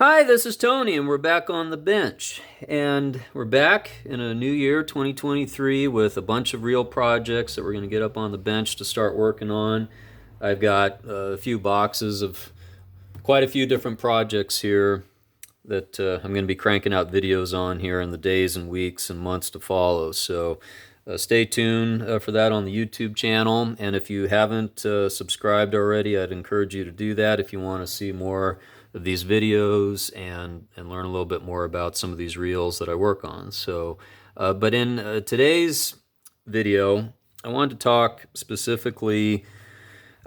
Hi, this is Tony, and we're back on the bench. And we're back in a new year, 2023, with a bunch of real projects that we're going to get up on the bench to start working on. I've got a few boxes of quite a few different projects here that I'm going to be cranking out videos on here in the days and weeks and months to follow. So stay tuned for that on the YouTube channel. And if you haven't subscribed already, I'd encourage you to do that if you want to see more of these videos and learn a little bit more about some of these reels that I work on. So, but in today's video, I wanted to talk specifically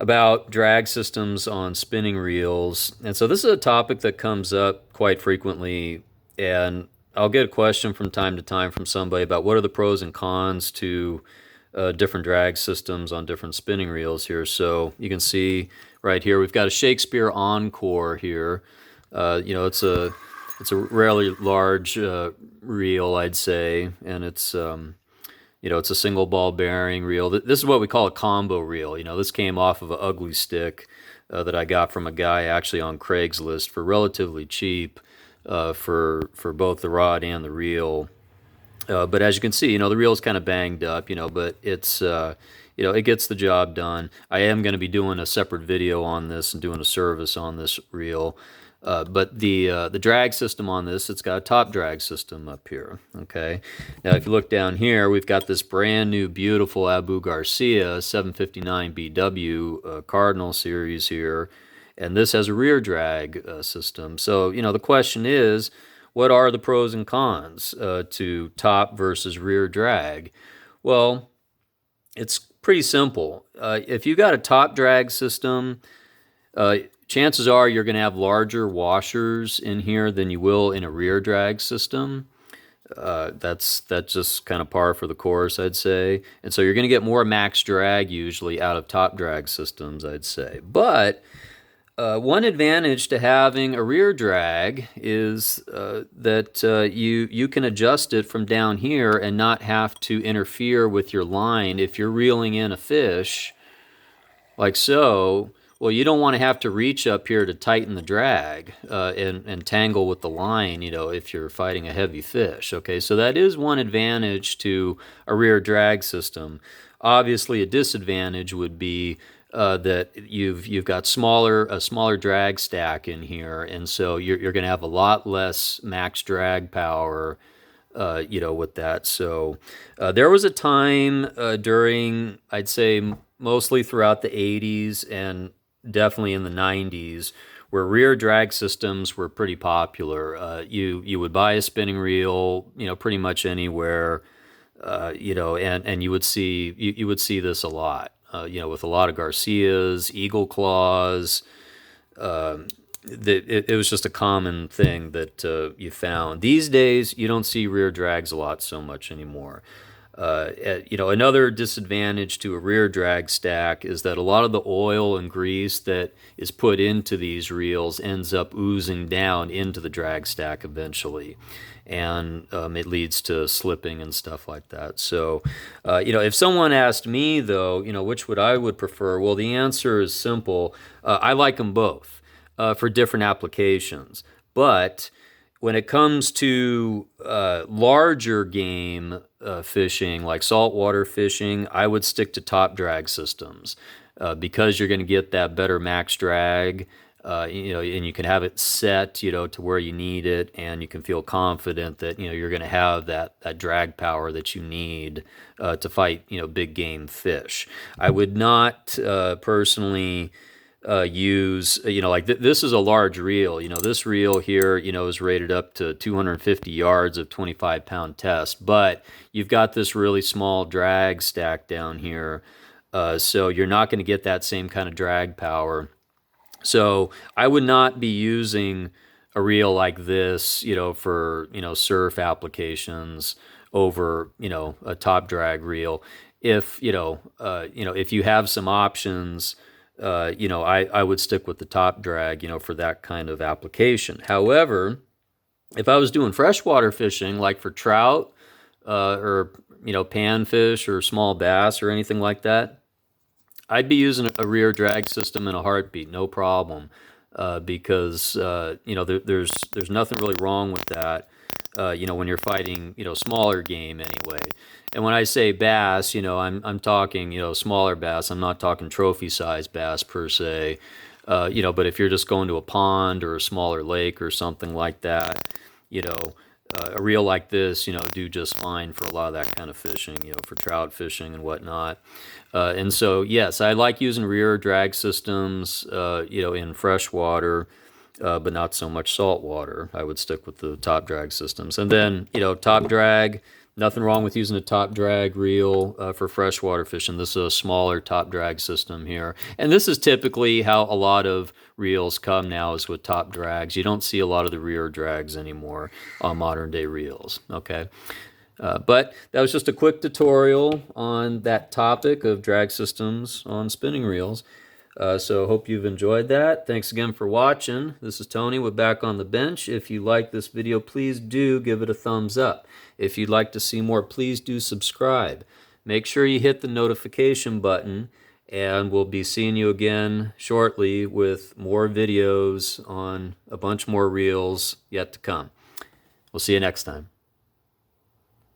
about drag systems on spinning reels. And so this is a topic that comes up quite frequently, and I'll get a question from time to time from somebody about what are the pros and cons to different drag systems on different spinning reels here. So you can see right here we've got a Shakespeare Encore here. It's a rarely large reel, I'd say, and it's it's a single ball bearing reel. This is what we call a combo reel. This came off of an ugly stick that I got from a guy actually on Craigslist for relatively cheap for both the rod and the reel. But as you can see, the reel is kind of banged up, but it's, it gets the job done. I am going to be doing a separate video on this and doing a service on this reel. But the drag system on this, it's got a top drag system up here, okay? Now, if you look down here, we've got this brand new, beautiful Abu Garcia 759 BW Cardinal series here, and this has a rear drag system. So, the question is, what are the pros and cons to top versus rear drag? Well, it's pretty simple. If you got a top drag system, chances are you're going to have larger washers in here than you will in a rear drag system. That's just kind of par for the course, I'd say. And so you're going to get more max drag usually out of top drag systems, I'd say. But one advantage to having a rear drag is that you can adjust it from down here and not have to interfere with your line. If you're reeling in a fish, like so, well, you don't want to have to reach up here to tighten the drag and tangle with the line, if you're fighting a heavy fish. Okay, so that is one advantage to a rear drag system. Obviously, a disadvantage would be that you've got a smaller drag stack in here, and so you're going to have a lot less max drag power, with that. So there was a time during, I'd say, mostly throughout the 80s and definitely in the 90s, where rear drag systems were pretty popular. You would buy a spinning reel, pretty much anywhere, and you would see this a lot. With a lot of Garcias, Eagle Claws. It was just a common thing that you found. These days, you don't see rear drags a lot so much anymore. Another disadvantage to a rear drag stack is that a lot of the oil and grease that is put into these reels ends up oozing down into the drag stack eventually. And it leads to slipping and stuff like that. So, if someone asked me, though, which I would prefer, well, the answer is simple. I like them both for different applications. But when it comes to larger game fishing, like saltwater fishing, I would stick to top drag systems because you're going to get that better max drag. And you can have it set, to where you need it, and you can feel confident that, you're going to have that drag power that you need to fight, big game fish. I would not personally use, this is a large reel. This reel here, is rated up to 250 yards of 25-pound test, but you've got this really small drag stack down here, so you're not going to get that same kind of drag power. So I would not be using a reel like this, for, surf applications over, a top drag reel. If, if you have some options, I would stick with the top drag, for that kind of application. However, if I was doing freshwater fishing, like for trout, or, panfish or small bass or anything like that, I'd be using a rear drag system in a heartbeat, no problem. because there's nothing really wrong with that. When you're fighting smaller game anyway. And when I say bass, I'm talking smaller bass. I'm not talking trophy size bass per se. But if you're just going to a pond or a smaller lake or something like that, a reel like this, do just fine for a lot of that kind of fishing, for trout fishing and whatnot. And so, yes, I like using rear drag systems, in freshwater, but not so much saltwater. I would stick with the top drag systems. And then, top drag, nothing wrong with using a top drag reel for freshwater fishing. This is a smaller top drag system here. And this is typically how a lot of reels come now, is with top drags. You don't see a lot of the rear drags anymore on modern day reels, okay? But that was just a quick tutorial on that topic of drag systems on spinning reels. So hope you've enjoyed that. Thanks again for watching. This is Tony with Back on the Bench. If you like this video, please do give it a thumbs up. If you'd like to see more, please do subscribe. Make sure you hit the notification button, and we'll be seeing you again shortly with more videos on a bunch more reels yet to come. We'll see you next time.